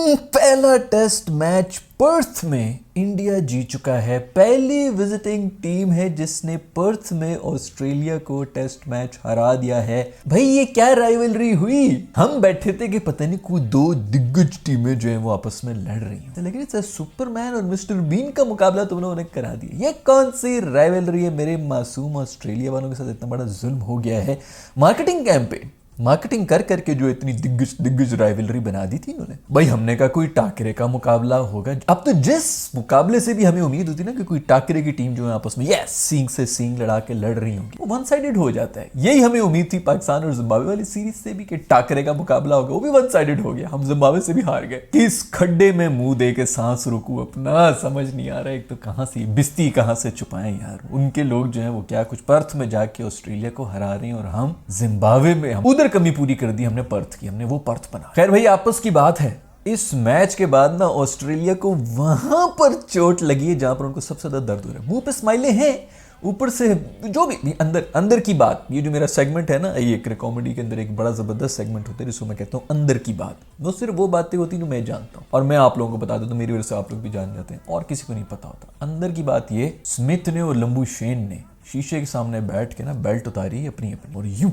पहला test match Perth में India जीत चुका है। पहली विजिटिंग टीम है जिसने पर्थ में ऑस्ट्रेलिया को टेस्ट मैच हरा दिया है। भाई ये क्या राइवलरी हुई। हम बैठे थे कि पता नहीं कोई दो दिग्गज टीमें जो है वो आपस में लड़ रही हैं, लेकिन इट्स सुपरमैन और मिस्टर बीन का मुकाबला तुम लोगों ने करा दिया। ये कौन सी राइवलरी है। मेरे मासूम ऑस्ट्रेलिया वालों के साथ इतना बड़ा जुल्म हो गया है। मार्केटिंग कैंपेन मार्केटिंग कर करके जो इतनी दिग्गज राइवलरी बना दी थी इन्होंने। भाई हमने कहा कोई टाकरे का मुकाबला होगा। अब तो जिस मुकाबले से भी हमें उम्मीद होती ना कि कोई टाकरे की टीम जो है आपस में यस सींग से सींग लड़ा के लड़ रही होगी, वो वन साइडेड हो जाता है। यही हमें उम्मीद थी पाकिस्तान और जिम्बाब्वे वाली सीरीज से भी कि टाकरे का मुकाबला होगा, वो भी वन साइडेड हो गया। हम जिम्बाब्वे से भी हार गए। किस खड्डे में मुंह दे के सांस रोकूं अपना समझ नहीं आ रहा है। एक तो कहां से बिस्ती कहां से छुपाएं यार। उनके लोग जो है वो क्या कुछ पर्थ में जाके ऑस्ट्रेलिया को हरा रहे हैं और हम जिम्बाब्वे में हम उधर कमी पूरी कर दी हमने पर्थ की, हमने वो पर्थ बना। खैर भाई आपस की बात है। इस मैच के बाद ना ऑस्ट्रेलिया को वहां पर चोट लगी है जहां पर उनको सबसे ज्यादा दर्द हो रहा है। मुंह पे स्माइलें हैं, ऊपर से जो भी अंदर की बात। ये जो मेरा सेगमेंट है ना, ये कॉमेडी के अंदर एक बड़ा जबरदस्त सेगमेंट होता है जिसको मैं कहता हूँ अंदर की बात। वो सिर्फ वो बातें होती जो मैं जानता हूँ और मैं आप लोगों को बता दूं तो मेरी वजह से आप लोग भी जान जाते हैं और किसी को नहीं पता होता। अंदर की बात ये, स्मिथ ने और लंबू शेन ने शीशे के सामने बैठ के ना बेल्ट उतारी अपनी और यूं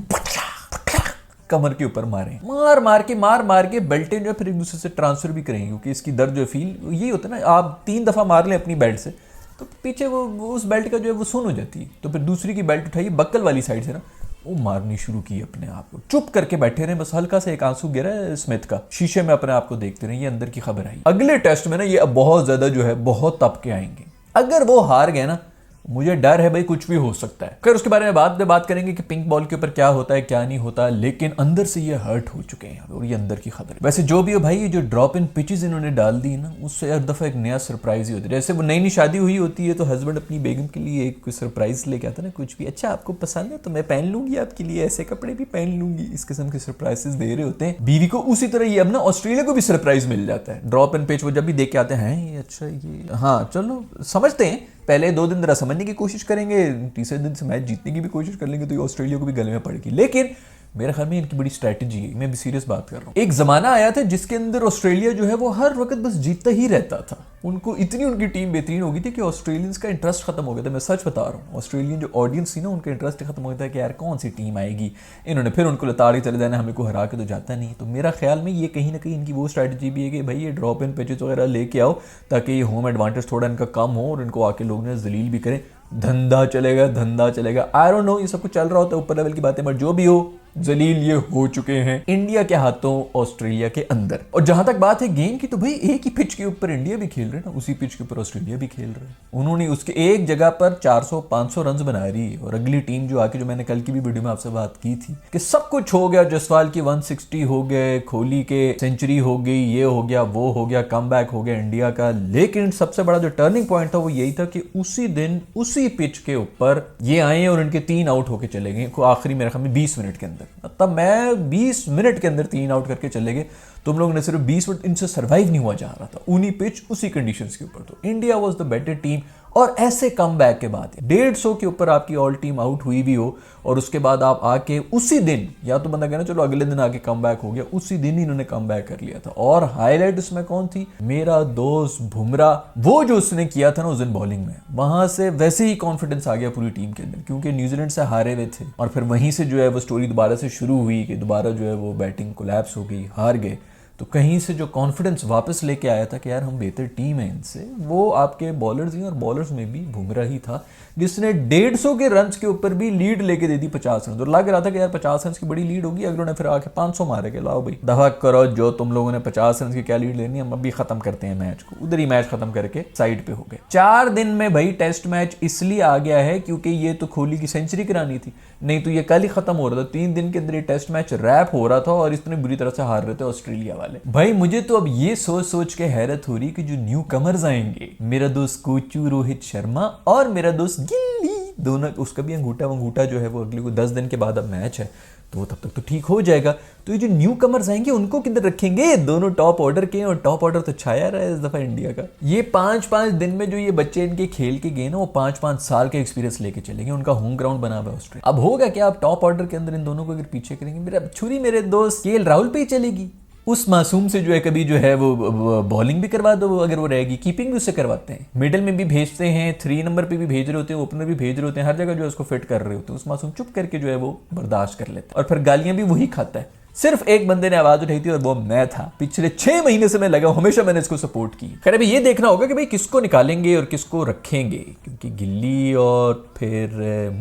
कमर के ऊपर मार के बेल्टें जो है फिर एक दूसरे से ट्रांसफर भी करेंगे, क्योंकि इसकी दर्द जो फील ये होता है ना, आप 3 दफा मार लें अपनी बेल्ट से तो पीछे वो उस बेल्ट का जो है वो सुन हो जाती है। तो फिर दूसरी की बेल्ट उठाइए बक्कल वाली साइड से ना, वो मारनी शुरू की अपने आप को। चुप करके बैठे रहे, बस हल्का सा एक आंसू गिरा है स्मिथ का, शीशे में अपने आप को देखते रहे। ये अंदर की खबर आई। अगले टेस्ट में ना ये बहुत ज्यादा जो है बहुत तप के आएंगे। अगर वो हार गए ना, मुझे डर है भाई कुछ भी हो सकता है। खैर उसके बारे में बाद में बात करेंगे कि पिंक बॉल के ऊपर क्या होता है क्या नहीं होता, लेकिन अंदर से ये हर्ट हो चुके हैं और ये अंदर की खबर है। वैसे जो भी हो भाई, ये जो ड्रॉप इन पिचेस इन्होंने डाल दी ना, उससे हर दफा एक नया सरप्राइज ही होता है। जैसे वो नई शादी हुई होती है तो हस्बैंड अपनी बेगम के लिए एक सरप्राइज लेके आता है ना, कुछ भी अच्छा आपको पसंद है तो मैं पहन लूंगी आपके लिए, ऐसे कपड़े भी पहन लूंगी, इस किस्म के सरप्राइजेस दे रहे होते हैं बीवी को। उसी तरह ये अब ना ऑस्ट्रेलिया को भी सरप्राइज मिल जाता है। ड्रॉप इन पिच वो जब भी देख के आते हैं ये अच्छा ये हाँ चलो समझते हैं। पहले 2 दिन जरा समझने की कोशिश करेंगे, तीसरे दिन से मैच जीतने की भी कोशिश कर लेंगे तो ये ऑस्ट्रेलिया को भी गले में पड़ेगी। लेकिन मेरे ख्याल में इनकी बड़ी स्ट्रैटेजी है, मैं भी सीरियस बात कर रहा हूँ। एक जमाना आया था जिसके अंदर ऑस्ट्रेलिया जो है वो हर वक्त बस जीतता ही रहता था। उनको इतनी उनकी टीम बेहतरीन हो गई थी कि ऑस्ट्रेलियंस का इंटरेस्ट खत्म हो गया था। मैं सच बता रहा हूँ, ऑस्ट्रेलियन जो ऑडियंस थी ना उनका इंटरेस्ट खत्म हो गया था कि यार कौन सी टीम आएगी, इन्होंने फिर उनको लताड़ के चले जाना, हमें को हरा के तो जाता नहीं। तो मेरा ख्याल में ये कहीं ना कहीं इनकी वो स्ट्रैटेजी भी है कि भाई ये ड्रॉप इन पिचेस वगैरह लेके आओ ताकि ये होम एडवांटेज थोड़ा इनका कम हो और इनको आके लोग ने जलील भी करें। धंधा चलेगा। आई डोंट नो ये सब कुछ चल रहा होता है ऊपर लेवल की बातें, बट जो भी हो जलील ये हो चुके हैं इंडिया के हाथों ऑस्ट्रेलिया के अंदर। और जहां तक बात है गेम की, तो भाई एक ही पिच के ऊपर इंडिया भी खेल रहे हैं ना, उसी पिच के ऊपर ऑस्ट्रेलिया भी खेल रहे हैं। उन्होंने उसके एक जगह पर 400-500 रन बना रही है और अगली टीम जो आके, जो मैंने कल की भी वीडियो में आपसे बात की थी कि सब कुछ हो गया, जसवाल की 160 हो गए, कोहली के सेंचुरी हो गई, ये हो गया वो हो गया, कमबैक हो गया इंडिया का। लेकिन सबसे बड़ा जो टर्निंग पॉइंट था वो यही था कि उसी दिन उसी पिच के ऊपर ये आए और इनके 3 आउट होके चले गए आखिरी मेरे ख्याल में 20 मिनट के अंदर। तब मैं 20 मिनट के अंदर 3 आउट करके चले गए। तुम लोगों ने सिर्फ 20 मिनट, इनसे सर्वाइव नहीं हुआ जा रहा था उन्हीं पिच उसी कंडीशंस के ऊपर। तो India was the better team. और ऐसे कम बैक के बाद 150 के ऊपर आपकी ऑल टीम आउट हुई भी हो और उसके बाद आप आके उसी दिन, या तो बंदा कहना चलो अगले दिन आके कम बैक हो गया, उसी दिन ही इन्होंने कम बैक कर लिया था। और हाईलाइट उसमें कौन थी, मेरा दोस्त बुमराह। वो जो उसने किया था ना उस दिन बॉलिंग में, वहां से वैसे ही कॉन्फिडेंस आ गया पूरी टीम के अंदर, क्योंकि न्यूजीलैंड से हारे हुए थे और फिर वहीं से जो है वो स्टोरी दोबारा से शुरू हुई कि दोबारा जो है वो बैटिंग कोलैप्स हो गई, हार गए। तो कहीं से जो कॉन्फिडेंस वापस लेके आया था कि यार हम बेहतर टीम है इनसे, वो आपके बॉलर्स ही, और बॉलर्स में भी बुमराह ही था जिसने 150 के रन के ऊपर भी लीड लेके दे दी 50 रन। तो लग रहा था कि यार 50 रन की बड़ी लीड होगी, अगलों ने फिर आके 500 मारे के लाओ भाई दफा करो, जो तुम लोगों ने 50 रन की क्या लीड लेनी, हम अभी खत्म करते हैं मैच को। उधर ही मैच खत्म करके साइड पे हो गए। 4 दिन में भाई टेस्ट मैच इसलिए आ गया है क्योंकि ये तो कोहली की सेंचुरी करानी थी, नहीं तो ये कल ही खत्म हो रहा था। 3 दिन के अंदर ये टेस्ट मैच रैप हो रहा था और इतने बुरी तरह से हार रहे थे ऑस्ट्रेलिया वाले। भाई मुझे तो अब ये सोच के हैरत हो रही कि जो न्यू कमर्स आएंगे, मेरा दोस्त कोचू रोहित शर्मा और मेरा दोस्त गिल्ली, दोनों, उसका भी अंगूठा जो है वो अगले को 10 दिन के बाद अब मैच है तो वो तब तक तो ठीक हो जाएगा। तो ये जो न्यू कमर्स आएंगे उनको किधर रखेंगे, दोनों टॉप ऑर्डर के, और टॉप ऑर्डर तो छाया रहा है इस दफा इंडिया का। ये 5-5 दिन में जो ये बच्चे इनके खेल के गए ना, वो 5-5 साल के एक्सपीरियंस लेके चलेंगे। उनका होम ग्राउंड बना हुआ है ऑस्ट्रेलिया। अब होगा क्या, आप टॉप ऑर्डर के अंदर इन दोनों को अगर पीछे करेंगे, मेरा छुरी मेरे दोस्त केएल राहुल पे ही चलेगी। उस मासूम से जो है कभी जो है वो बॉलिंग भी करवा दो, अगर वो रहेगी कीपिंग भी उससे करवाते हैं, मिडिल में भी भेजते हैं, 3 नंबर पे भी भेज रहे होते हैं, ओपनर भी भेज रहे होते हैं, हर जगह जो है उसको फिट कर रहे होते हैं। उस मासूम चुप करके जो है वो बर्दाश्त कर लेता है और फिर गालियां भी वही खाता है। सिर्फ एक बंदे ने आवाज उठाई थी और वो मैं था। पिछले 6 महीने से मैं लगा हूं, हमेशा मैंने इसको सपोर्ट की। खैर अभी ये देखना होगा कि भाई किसको निकालेंगे और किसको रखेंगे, क्योंकि गिल्ली और फिर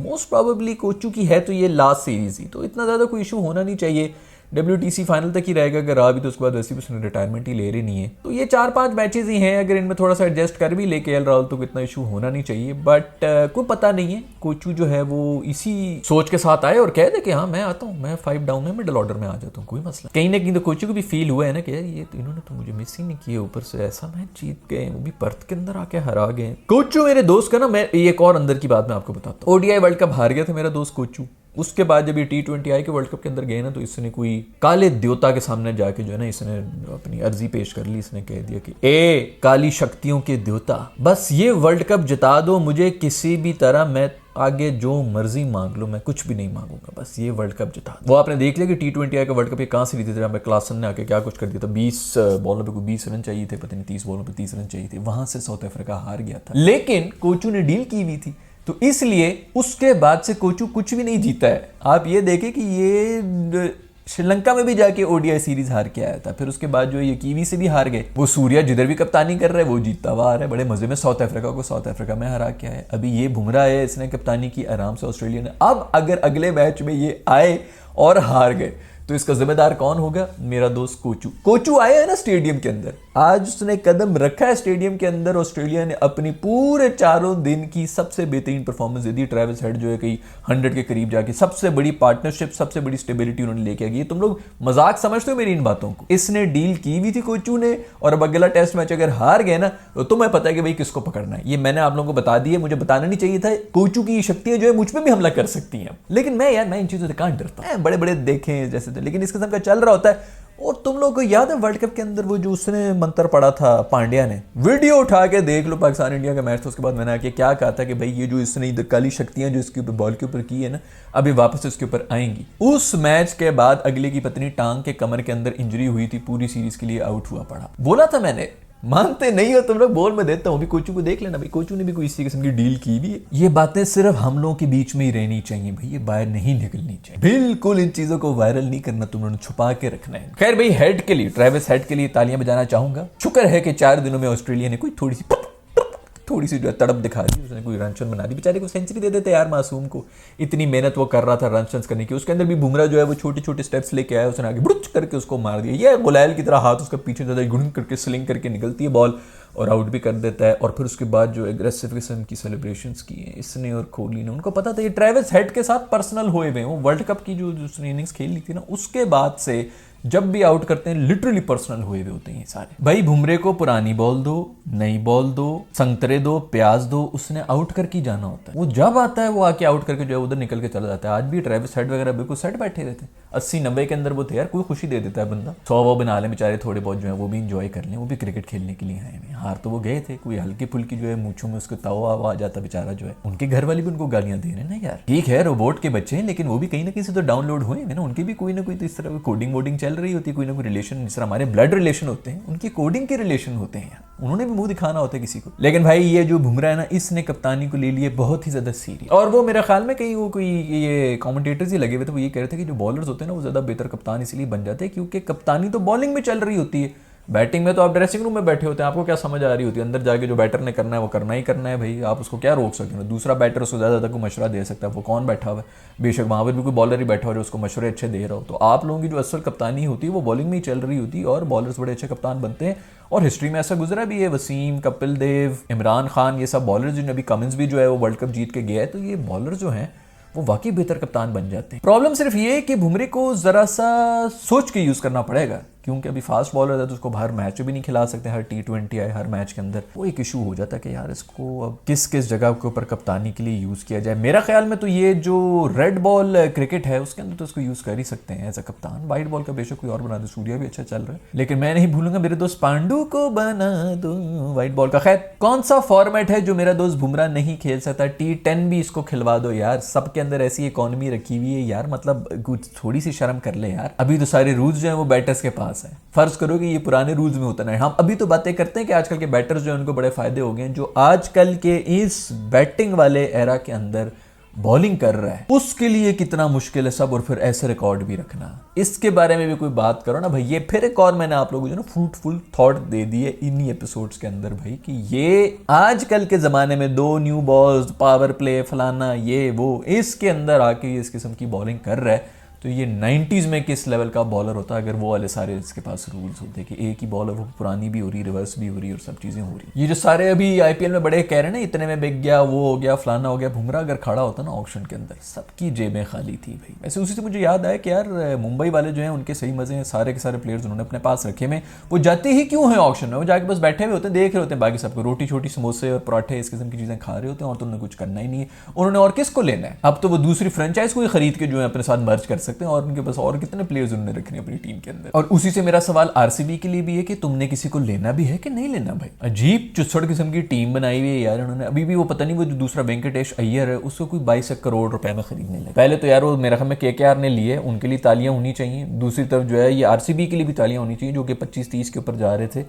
मोस्ट प्रोबेबली कोचू की है तो ये लास्ट सीरीज ही, तो इतना ज्यादा कोई इशू होना नहीं चाहिए। WTC फाइनल तक ही रहेगा, अगर आ भी तो उसके बाद वैसे भी उसने रिटायरमेंट ही ले रही नहीं है। तो ये 4-5 मैचेस ही हैं, अगर इनमें थोड़ा सा एडजस्ट कर भी ले KL राहुल तो इतना इशू होना नहीं चाहिए। बट कोई पता नहीं है, कोचू जो है वो इसी सोच के साथ आए और कह दे कि हाँ मैं आता हूँ, मैं 5 डाउन में मिडिल ऑर्डर में आ जाता हूँ, कोई मसला कहीं ना कहीं। तो कोचू को भी फील हुआ है ना कि यार ये तो इन्होंने तो मुझे मिस ही नहीं किया, ऊपर से ऐसा मैच जीत गए, वो भी पर्थ के अंदर आके हरा गए। कोचू मेरे दोस्त का ना, मैं एक और अंदर की बात मैं आपको बताता हूँ। ODI वर्ल्ड कप हार गया था मेरा दोस्त कोचू। उसके बाद जब ये T20I के वर्ल्ड कप के अंदर गए ना, तो इसने कोई काले देवता के सामने जाके जो है ना, इसने अपनी अर्जी पेश कर ली। इसने कह दिया कि ए काली शक्तियों के देवता, बस ये वर्ल्ड कप जिता दो मुझे किसी भी तरह, मैं आगे जो मर्जी मांग लो, मैं कुछ भी नहीं मांगूंगा, बस ये वर्ल्ड कप जिता दो। वो आपने देख लिया कि T20I का वर्ल्ड कप ये कहाँ से जीती थी। क्लासन ने आके क्या कुछ कर दिया था, 20 बॉलों पे कोई 20 रन चाहिए थे, पता नहीं 30 बॉलों पे 30 रन चाहिए थे, वहां से साउथ अफ्रीका हार गया था। लेकिन कोचू ने डील की हुई थी, तो इसलिए उसके बाद से कोचू कुछ भी नहीं जीता है। आप ये देखें कि ये श्रीलंका में भी जाके ODI सीरीज हार के आया था, फिर उसके बाद जो ये कीवी से भी हार गए। वो सूर्या जिधर भी कप्तानी कर रहा है वो जीतता हुआ आ रहा है बड़े मजे में। साउथ अफ्रीका को साउथ अफ्रीका में हरा के आया। अभी ये बुमराह है, इसने कप्तानी की आराम से ऑस्ट्रेलिया ने। अब अगर अगले मैच में ये आए और हार गए तो इसका जिम्मेदार कौन होगा? मेरा दोस्त कोचू। कोचू आया है ना स्टेडियम के अंदर, आज उसने कदम रखा है स्टेडियम के अंदर। ऑस्ट्रेलिया ने अपनी पूरे 4 दिन की सबसे बेहतरीन परफॉर्मेंस दे दी। ट्रेविस हेड जो है कहीं 100 के करीब जाके सबसे बड़ी पार्टनरशिप, सबसे बड़ी स्टेबिलिटी उन्होंने लेके आ गई। तुम लोग मजाक समझते हो मेरी इन बातों को? इसने डील की हुई थी कोचू ने, और अब अगला टेस्ट मैच अगर हार गए ना तो तुम्हें पता है कि भाई किसको पकड़ना है। ये मैंने आप लोगों को बता दिया, मुझे बताना नहीं चाहिए था। कोचू की शक्तियां जो है मुझ पर भी हमला कर सकती हैं, लेकिन मैं इन चीजों से कहां डरता। बड़े बड़े देखें जैसे थे, लेकिन इस किस्म का चल रहा होता है। और तुम लोगों को याद है वर्ल्ड कप के अंदर वो जो उसने मंत्र पढ़ा था पांड्या ने, वीडियो उठा के देख लो पाकिस्तान इंडिया का मैच था। उसके बाद मैंने आके क्या कहा था कि भाई ये जो इसने काली शक्तियां जो इसके ऊपर बॉल के ऊपर की है ना, अभी वापस इसके ऊपर आएंगी। उस मैच के बाद अगले की पत्नी टांग के कमर के अंदर इंजरी हुई थी, पूरी सीरीज के लिए आउट हुआ पड़ा। बोला था मैंने, मानते नहीं हो तुम लोग, बोल मैं देता हूँ। अभी कोचू को देख लेना भाई, कोचू ने भी कोई इसी किस्म की डील की भी है। ये बातें सिर्फ हम लोगों के बीच में ही रहनी चाहिए भाई, ये बाहर नहीं निकलनी चाहिए। बिल्कुल इन चीजों को वायरल नहीं करना, तुम लोगों ने छुपा के रखना है। खैर भाई हेड के लिए, ट्रेविस हेड के लिए तालियां बजाना चाहूंगा। शुक्र है कि 4 दिनों में ऑस्ट्रेलिया ने कोई थोड़ी सी जो है तड़प दिखा दी, उसने कोई रन बना दी। बेचारे को सेंचुरी दे देते यार मासूम को, इतनी मेहनत वो कर रहा था रन करने की। उसके अंदर भी बुमराह जो है वो छोटे छोटे स्टेप्स लेके आया, उसने आगे बुड़च करके उसको मार दिया। ये गुलायल की तरह हाथ उसका पीछे ज्यादा गुण करके स्लिंग करके निकलती है बॉल और आउट भी कर देता है। और फिर उसके बाद जो एग्रेसिव किस्म की सेलिब्रेशंस की है इसने और कोहली ने, उनको पता था ये ट्रेविस हेड के साथ पर्सनल हुए हुए हैं। वर्ल्ड कप की जो उसने इनिंग्स खेल ली थी ना, उसके बाद से जब भी आउट करते हैं लिटरली पर्सनल हुए हुए होते हैं सारे। भाई बुमरे को पुरानी बॉल दो, नई बॉल दो, संतरे दो, प्याज दो, उसने आउट करके जाना होता है। वो जब आता है वो आके आउट करके जो है उधर निकल के चला जाता है। आज भी ट्रेविस हेड वगैरह बिल्कुल सेट बैठे रहते हैं, 80-90 के अंदर वो थे यार। कोई खुशी दे देता है बंदा, 100 बना ले बेचारे, थोड़े बहुत जो है वो भी इंजॉय कर लें, वो भी क्रिकेट खेलने के लिए आए हैं। हार तो वो गए थे, कोई हल्की फुल्की जो है मूंछों में उसको तावा आ जाता बेचारा जो है। उनके घर वाले भी उनको गालियां दे रहे हैं ना यार। ठीक है रोबोट के बच्चे हैं, लेकिन वो भी कहीं ना कहीं से तो डाउनलोड हुए हैं ना, उनकी भी कोई ना कोई तो इस तरह कोडिंग वोडिंग चल रही होती है, कोई ना कोई रिलेशन। जिस तरह हमारे ब्लड रिलेशन होते हैं, उनकी कोडिंग के रिलेशन होते हैं यार, उन्होंने भी मुंह दिखाना होता है किसी को। लेकिन भाई ये जो बुमराह है ना, इसने कप्तानी को ले लिए बहुत ही ज्यादा सीरियस। और वो मेरे ख्याल में कहीं वो कोई ये कमेंटेटर्स ही लगे हुए थे, वो ये कह रहे थे कि जो बॉलर्स होते हैं ना वो ज्यादा बेहतर कप्तान इसलिए बन जाते हैं क्योंकि कप्तानी तो बॉलिंग में चल रही होती है, बैटिंग में तो आप ड्रेसिंग रूम में बैठे होते हैं, आपको क्या समझ आ रही होती है। अंदर जाके जो बैटर ने करना है वो करना ही करना है भाई, आप उसको क्या रोक सकते हो। दूसरा बैटर उसको ज़्यादा कोई मशवरा दे सकता है, वो कौन बैठा हुआ है, बेशक वहाँ पर भी कोई बॉलर ही बैठा हो जो उसको मशवरे अच्छे दे रहा हो। तो आप लोगों की जो असल कप्तानी होती है वो बॉलिंग में ही चल रही होती है, और बॉलर्स बड़े अच्छे कप्तान बनते हैं। और हिस्ट्री में ऐसा गुजरा भी है, वसीम, कपिल देव, इमरान खान, ये सब बॉलर्स जो, अभी कमिंस भी जो है वो वर्ल्ड कप जीत के गया है, तो ये बॉलर जो हैं वो वाकई बेहतर कप्तान बन जाते हैं। प्रॉब्लम सिर्फ ये है कि बुमरे को जरा सा सोच के यूज करना पड़ेगा, क्योंकि अभी फास्ट बॉलर है तो उसको हर मैच भी नहीं खिला सकते, हर T20 आए हर मैच के अंदर। वो एक इशू हो जाता है कि यार इसको अब किस किस जगह के ऊपर कप्तानी के लिए यूज किया जाए। मेरा ख्याल में तो ये जो रेड बॉल क्रिकेट है उसके अंदर तो इसको यूज कर ही सकते हैं एज अ कप्तान। वाइट बॉल का बेशक कोई और बना दे, सूर्या भी अच्छा चल रहा है, लेकिन मैं नहीं भूलूंगा मेरे दोस्त पांडू को बना दो वाइट बॉल का। खैर कौन सा फॉर्मेट है जो मेरा दोस्त बुमराह नहीं खेल सकता? T10 भी इसको खिलवा दो यार, सबके अंदर ऐसी इकोनॉमी रखी हुई है यार, मतलब कुछ थोड़ी सी शर्म कर ले यार। अभी तो सारे रूल्स जो है वो बैटर्स के पास पास आए। फर्ज करो कि ये पुराने रूल्स में होता ना है। हम अभी तो बातें करते हैं कि आजकल के बैटर्स जो हैं उनको बड़े फायदे हो गए हैं। जो आजकल के इस बैटिंग वाले एरा के अंदर बॉलिंग कर रहा है उसके लिए कितना मुश्किल है सब, और फिर ऐसे रिकॉर्ड भी रखना, इसके बारे में भी कोई बात करो ना भाई। ये फिर एक और मैंने आप लोगों को जो ना फ्रूटफुल थॉट दे दिए इन्हीं एपिसोड्स के अंदर भाई, कि ये आजकल के जमाने में 2 न्यू बॉल्स, पावर प्ले, फलाना ये वो, इसके अंदर आके इस किस्म की बॉलिंग कर रहा है। तो ये 90s में किस लेवल का बॉलर होता अगर वो वाले सारे इसके पास रूल्स होते कि एक ही बॉल है, वो पुरानी भी हो रही, रिवर्स भी हो रही और सब चीज़ें हो रही। ये जो सारे अभी आईपीएल में बड़े कह रहे हैं ना इतने में बिक गया, वो हो गया, फलाना हो गया, बुमराह अगर खड़ा होता ना ऑक्शन के अंदर, सबकी जेबें खाली थी भाई। वैसे उसी से मुझे याद आया कि यार मुंबई वाले जो हैं उनके सही मजे हैं, सारे के सारे प्लेयर्स उन्होंने अपने पास रखे में, वो जाते ही क्यों हैं ऑक्शन में, वो जाके बस बैठे हुए होते हैं, देख रहे होते हैं बाकी सबको रोटी छोटी समोसे और पराठे इस किस्म की चीज़ें खा रहे होते हैं, और तो उन्होंने कुछ करना ही नहीं है। उन्होंने और किसको लेना है, अब तो वो दूसरी फ्रेंचाइज को ही खरीद के जो है अपने साथ मर्ज कर सकते हैं, और उनके पास और कितने प्लेयर्स उन्होंने रखने अपनी टीम के अंदर। और उसी से मेरा सवाल आरसीबी के लिए भी है कि तुमने किसी को लेना भी है कि नहीं लेना भाई। अजीब चुस्सड़ किस्म की टीम बनाई हुई है यार उन्होंने। अभी भी वो पता नहीं वो जो दूसरा वेंकटेश अय्यर है उसको कोई 22 करोड़ रुपए में खरीदने लगे। पहले तो यार वो मेरा ख्याल में केकेआर ने लिए, उनके लिए तालियां होनी चाहिए। दूसरी तरफ जो है ये आरसीबी के लिए भी तालियां होनी चाहिए जो कि 25-30 के ऊपर जा रहे थे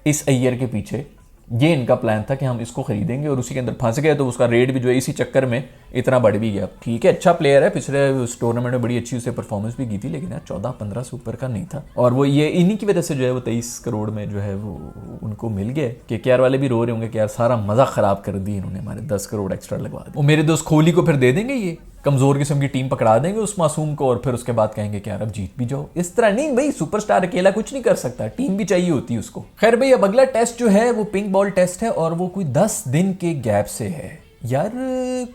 इस अय्यर के पीछे। ये इनका प्लान था कि हम इसको खरीदेंगे, और उसी के अंदर फंस गए तो उसका रेट भी जो है इसी चक्कर में इतना बढ़ भी गया। ठीक है, अच्छा प्लेयर है, पिछले उस टूर्नामेंट में बड़ी अच्छी उसे परफॉर्मेंस भी की थी, लेकिन यार 14-15 से ऊपर का नहीं था। और वो ये इन्हीं की वजह से जो है वो 23 करोड़ में जो है वो उनको मिल गए। केकेआर वाले भी रो रहे होंगे कि यार सारा मजा खराब कर दी इन्होंने, हमारे 10 करोड़ एक्स्ट्रा लगवा दिए। वो मेरे दोस्त कोहली को फिर दे देंगे, ये कमजोर किस्म की टीम पकड़ा देंगे उस मासूम को, और फिर उसके बाद कहेंगे कि यार अब जीत भी जाओ। इस तरह नहीं भाई, सुपरस्टार अकेला कुछ नहीं कर सकता, टीम भी चाहिए होती है उसको। खैर भाई, अब अगला टेस्ट जो है वो पिंक बॉल टेस्ट है, और वो कोई 10 दिन के गैप से है। यार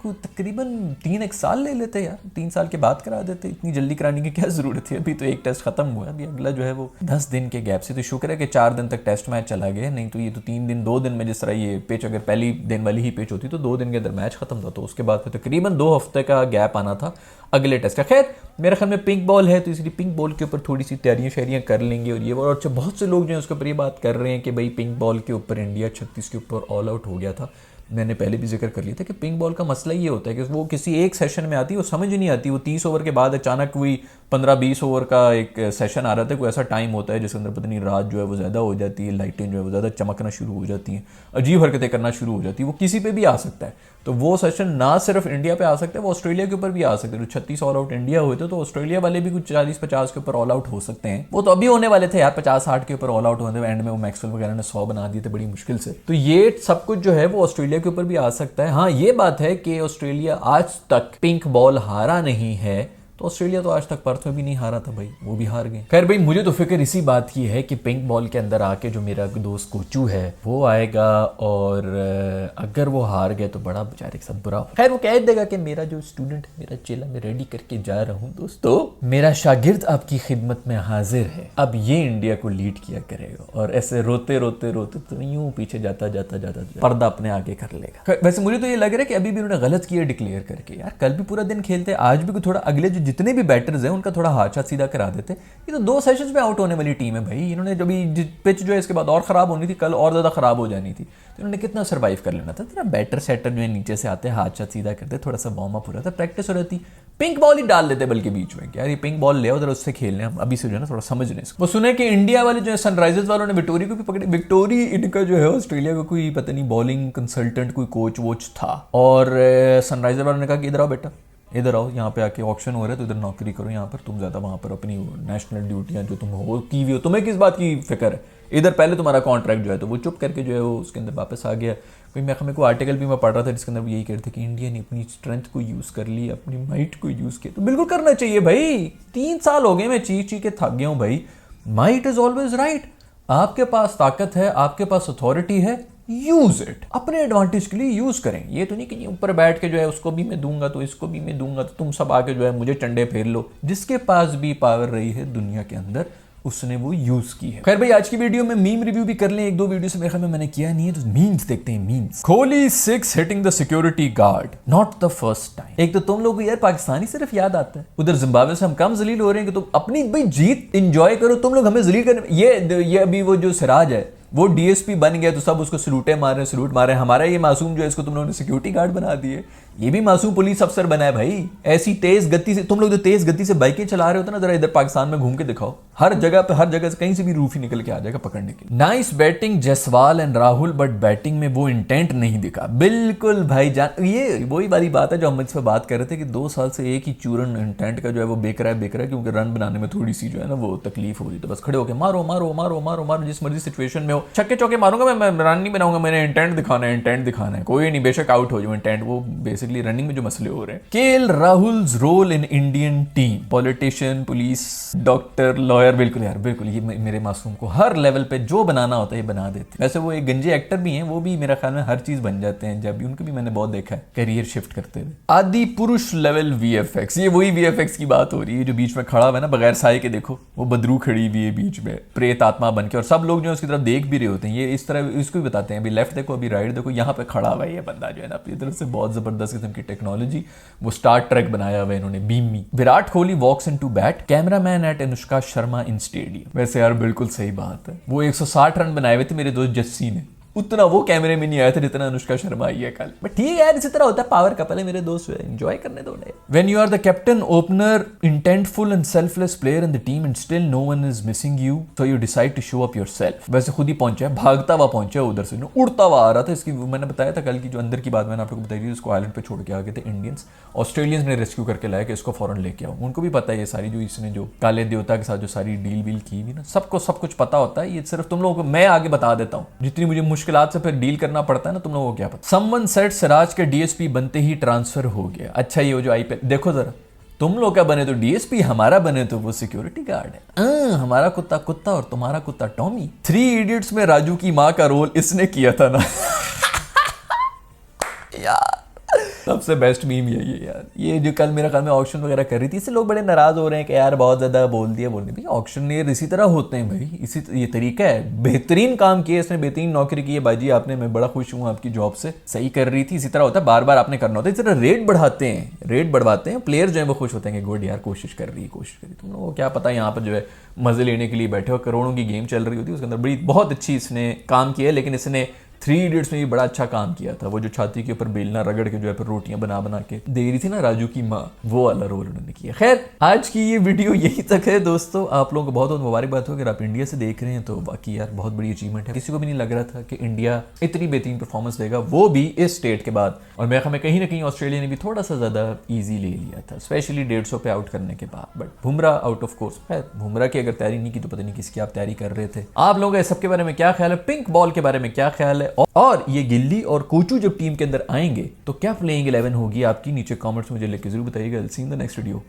तकरीबन 3 साल ले लेते यार, 3 साल के बाद करा देते, इतनी जल्दी कराने की क्या जरूरत है। अभी तो एक टेस्ट खत्म हुआ, अभी अगला जो है वो 10 दिन के गैप से। तो शुक्र है कि 4 दिन तक टेस्ट मैच चला गया, नहीं तो ये तो 3 दिन 2 दिन में, जिस तरह ये पिच अगर पहली दिन वाली ही पिच होती तो 2 दिन के अंदर मैच खत्म था, तो उसके बाद फिर तकरीबन 2 हफ्ते का गैप आना था अगले टेस्ट का। खैर मेरे ख्याल में पिंक बॉल है तो इसलिए पिंक बॉल के ऊपर थोड़ी सी तैयारियां शैरियाँ कर लेंगे, और ये और अच्छा बहुत से लोग जो हैं उसके ऊपर ये बात कर रहे हैं कि भाई पिंक बॉल के ऊपर इंडिया 36 के ऊपर ऑल आउट हो गया था। मैंने पहले भी जिक्र कर लिया था कि पिंक बॉल का मसला ये होता है कि वो किसी एक सेशन में आती है, वो समझ नहीं आती, वो 30 ओवर के बाद अचानक कोई 15-20 ओवर का एक सेशन आ रहा था, कोई ऐसा टाइम होता है जिसके अंदर पता नहीं रात जो है वो ज़्यादा हो जाती है, लाइटें जो है वो ज़्यादा चमकना शुरू हो जाती हैं, अजीब हरकतें करना शुरू हो जाती है, वो किसी पे भी आ सकता है। तो वो सेशन ना सिर्फ इंडिया पे आ सकता है, वो ऑस्ट्रेलिया के ऊपर भी आ सकते हैं। तो 36 ऑल आउट इंडिया हुए थे, तो ऑस्ट्रेलिया वाले भी कुछ 40-50 के ऊपर ऑल आउट हो सकते हैं। वो तो अभी होने वाले थे यार, 50-60 के ऊपर ऑल आउट होने, एंड में वो मैक्सवेल वगैरह ने 100 बना दिए थे बड़ी मुश्किल से। तो ये सब कुछ जो है वो ऑस्ट्रेलिया के ऊपर भी आ सकता है। हाँ, ये बात है कि ऑस्ट्रेलिया आज तक पिंक बॉल हारा नहीं है, तो ऑस्ट्रेलिया तो आज तक पर्थ में भी नहीं हारा था भाई, वो भी हार गए। खैर भाई, मुझे तो फिक्र इसी बात की है कि पिंक बॉल के अंदर आके जो मेरा दोस्त कोचू है वो आएगा, और अगर वो हार गए तो बड़ा बेचारे के साथ बुरा हो। खैर वो कह देगा कि मेरा जो स्टूडेंट है, मेरा चेला, मैं रेडी करके जा रहा हूँ दोस्तों, मेरा शागिर्द आपकी खिदमत में हाजिर है, अब ये इंडिया को लीड किया करेगा। और ऐसे रोते रोते रोते तो यूं पीछे जाता जाता जाता पर्दा अपने आगे कर लेगा। वैसे मुझे तो ये लग रहा है कि अभी भी उन्होंने गलत किया डिक्लेयर करके। यार कल भी पूरा दिन खेलते, आज भी थोड़ा अगले जितने भी बैटर्स हैं उनका थोड़ा हाथ सीधा करा देते। ये तो 2 सेशंस में आउट होने वाली टीम है भाई। इन्होंने जब पिच जो है इसके बाद और खराब होनी थी, कल और ज्यादा खराब हो जानी थी, तो इन्होंने कितना सर्वाइव कर लेना था। तेरा बैटर सेटर जो है नीचे से आते, हाथ सीधा करते, थोड़ा सा वार्म अप हो रहा था, प्रैक्टिस हो रही थी, पिंक बॉल ही डाल देते बल्कि बीच में। यार ये पिंक बॉल ले उधर, उससे खेलने हम अभी से जो है ना थोड़ा समझ लें। वो सुने कि इंडिया वाले जो है सनराइजर्स वालों ने विक्टोरी को भी पकड़े। विक्टोरी इनका जो है ऑस्ट्रेलिया का कोई पता नहीं बॉलिंग कंसल्टेंट, कोई कोच वोच था, और सनराइजर वालों ने कहा कि इधर आओ बेटा, इधर आओ, यहाँ पे आके ऑप्शन हो रहा है तो इधर नौकरी करो, यहाँ पर तुम ज़्यादा वहाँ पर अपनी नेशनल ड्यूटियाँ जो तुम हो की हुई हो, तुम्हें किस बात की फिक्र है, इधर पहले तुम्हारा कॉन्ट्रैक्ट जो है। तो वो चुप करके जो है वो उसके अंदर वापस आ गया। कोई मैं को आर्टिकल भी मैं पढ़ रहा था जिसके अंदर यही कहते थे कि इंडिया ने अपनी स्ट्रेंथ को यूज़ कर ली, अपनी माइट को यूज़ किया। तो बिल्कुल करना चाहिए भाई, 3 साल हो गए मैं चीख के थक गया हूँ भाई। Might is always right. आपके पास ताकत है, आपके पास अथॉरिटी है, यूज इट, अपने एडवांटेज के लिए यूज करें। ये तो नहीं कि ऊपर बैठ के जो है उसको भी मैं दूंगा तो इसको भी मैं दूंगा, तो तुम सब आके जो है मुझे चंडे फेर लो। जिसके पास भी पावर रही है दुनिया के अंदर उसने वो यूज की है। खैर भाई, आज की वीडियो में मीम रिव्यू भी कर लें। 1-2 वीडियो से मेरे ख्याल में मैंने किया नहीं है, तो मीम्स देखते हैं। Memes, Kohli 6 hitting the security guard, not the first time. एक तो तुम लोग को यार पाकिस्तानी सिर्फ याद आता है, उधर जिम्बाब्वे से हम कम जलील हो रहे हैं कि तुम अपनी भाई जीत एंजॉय करो, तुम लोग हमें जलील करने। ये अभी वो जो सिराज है वो डीएसपी बन गया तो सब उसको सलूटे मार रहे हैं, सलूट मार रहे हैं। हमारा ये मासूम जो है इसको तुम लोगों ने सिक्योरिटी गार्ड बना दिए। ये भी मासूम पुलिस अफसर बना है भाई। ऐसी तेज गति से, तुम लोग जो तेज गति से बाइकें चला रहे होते ना, जरा इधर पाकिस्तान में घूम के दिखाओ, हर जगह पे, हर जगह से कहीं से भी रूफ ही निकल के आ जाएगा पकड़ने के लिए। Nice batting Jaswal and Rahul, but batting में वो इंटेंट नहीं दिखा। बिल्कुल भाई जान, ये वही वाली बात है जो हम मुझसे बात कर रहे थे कि 2 साल से एक ही चूरन इंटेंट का जो है वो बेक रहा है, क्योंकि रन बनाने में थोड़ी सी जो है ना वो तकलीफ हो रही। तो बस खड़े होकर मारो मारो मारो मारो मारो, जिस मर्जी सिचुएशन में हो, छक्के चौके मारूंगा मैं रन नहीं बनाऊंगा, मैंने इंटेंट दिखाना है, इंटेंट दिखाना है, कोई नहीं बेशक आउट हो जाए इंटेंट। वो बेसिकली रनिंग में जो मसले हो रहे हैं। KL Rahul's role in Indian team, politician, police, doctor, lawyer, बिल्कुल यार बिल्कुल, ये मेरे मासूम को हर लेवल पे जो बनाना होता है ये बना देते हैं। वैसे वो एक गंजे एक्टर भी हैं, वो भी मेरा ख्याल में हर चीज बन जाते हैं, जब भी उनको भी मैंने बहुत देखा है करियर शिफ्ट करते हुए। आदि पुरुष लेवल वीएफएक्स, ये वही वीएफएक्स की बात हो रही है जो बीच में खड़ा हुआ है ना बगैर साए के, देखो वो बदरू खड़ी हुई है बीच में प्रेत आत्मा बन के, और सब लोग जो है उसकी तरफ देख भी रहे होते हैं। ये इस तरह इसको भी बताते हैं, अभी लेफ्ट देखो, अभी राइट देखो, यहाँ पे खड़ा हुआ है ये बंदा जो है ना अपनी तरफ से, बहुत जबरदस्त किस्म की टेक्नोलॉजी, वो स्टार ट्रैक बनाया हुआ है इन्होंने, बीमी। Virat Kohli walks into bat, cameraman at Anushka Sharma in stadium. वैसे यार बिल्कुल सही बात है, वो 160 रन बनाए हुए थे मेरे दोस्त जस्सी ने, उतना वो कैमरे में नहीं आया था जितना अनुष्का शर्मा आई है कल। बट ठीक है यार, इसी तरह होता है पावर कपल है मेरे दोस्त, एंजॉय करने दो। When you are the captain, opener, intentful and selfless player in the team and still no one is missing you, so you decide to show up yourself. वैसे खुद ही पहुंचा है, भागता हुआ पहुंचा उधर से, उड़ता हुआ आ रहा था। इसकी मैंने बताया था कल की जो अंदर की बात मैंने आप लोगों को बताई थी, उसको आइलैंड पे छोड़ के आ गए थे इंडियंस, ऑस्ट्रेलियंस ने रेस्क्यू करके लाया कि इसको फौरन लेके आओ। उनको भी पता है ये सारी जो इसने जो काले देवता के साथ जो सारी डील वील की हुई ना, सबको सब कुछ पता होता है। ये सिर्फ तुम लोगों को मैं आगे बता देता हूँ, जितनी मुझे मुश्किलात से फिर डील करना पड़ता है ना, तुम लोगों को क्या पता। समवन सेड सिराज के डीएसपी बनते ही ट्रांसफर हो गया। अच्छा ये जो आईपीएल देखो जरा, तुम लोग का बने तो डीएसपी, हमारा बने तो वो सिक्योरिटी गार्ड है। हमारा कुत्ता कुत्ता और तुम्हारा कुत्ता टॉमी। 3 इडियट्स में राजू की माँ का रोल इसने किया था ना। यार सबसे बेस्ट मीम यही है यार, ये जो कल मेरा ख्याल में ऑक्शन वगैरह कर रही थी, इससे लोग बड़े नाराज हो रहे हैं कि यार बहुत ज्यादा बोल दिया भाई ऑक्शनियर इसी तरह होते हैं भाई, इसी ये तरीका है। बेहतरीन काम किया इसने, बेहतरीन नौकरी की है बाजी आपने, मैं बड़ा खुश हूँ आपकी जॉब से, सही कर रही थी। इसी तरह होता है, बार बार आपने करना होता है, इसी तरह रेट बढ़ाते हैं, रेट बढ़वाते हैं, प्लेयर जो है वो खुश होते हैं कि गुड यार कोशिश कर रही है, कोशिश करी। तुम लोगों को क्या पता, यहाँ पर जो है मजे लेने के लिए बैठे हो, करोड़ों की गेम चल रही होती है, उसके अंदर बड़ी बहुत अच्छी इसने काम किया है। लेकिन इसने 3 इडियट्स में भी बड़ा अच्छा काम किया था, वो जो छाती के ऊपर बेलना रगड़ के जो है फिर रोटियां बना बना के दे रही थी ना राजू की माँ, वो वाला रोल उन्होंने किया। खैर आज की ये वीडियो यही तक है दोस्तों, आप लोगों को बहुत बहुत मुबारकबाद हो अगर आप इंडिया से देख रहे हैं तो, बाकी यार बहुत बड़ी अचीवमेंट है। किसी को भी नहीं लग रहा था कि इंडिया इतनी बेहतरीन परफॉर्मेंस देगा, वो भी इस स्टेट के बाद। और मैं हमें कहीं ना कहीं ऑस्ट्रेलिया ने भी थोड़ा सा ज्यादा ईजी ले लिया था, स्पेशली 150 पे आउट करने के बाद। But Bumrah out of course, Bumrah की अगर तैयारी नहीं की तो पता नहीं किसकी आप तैयारी कर रहे थे। आप लोगों का सबके बारे में क्या ख्याल है, पिंक बॉल के बारे में क्या ख्याल है, और ये गिल्ली और कोचू जब टीम के अंदर आएंगे तो क्या प्लेइंग 11 होगी आपकी, नीचे कमेंट्स मुझे लिख के जरूर बताइएगा। सी इन द नेक्स्ट वीडियो।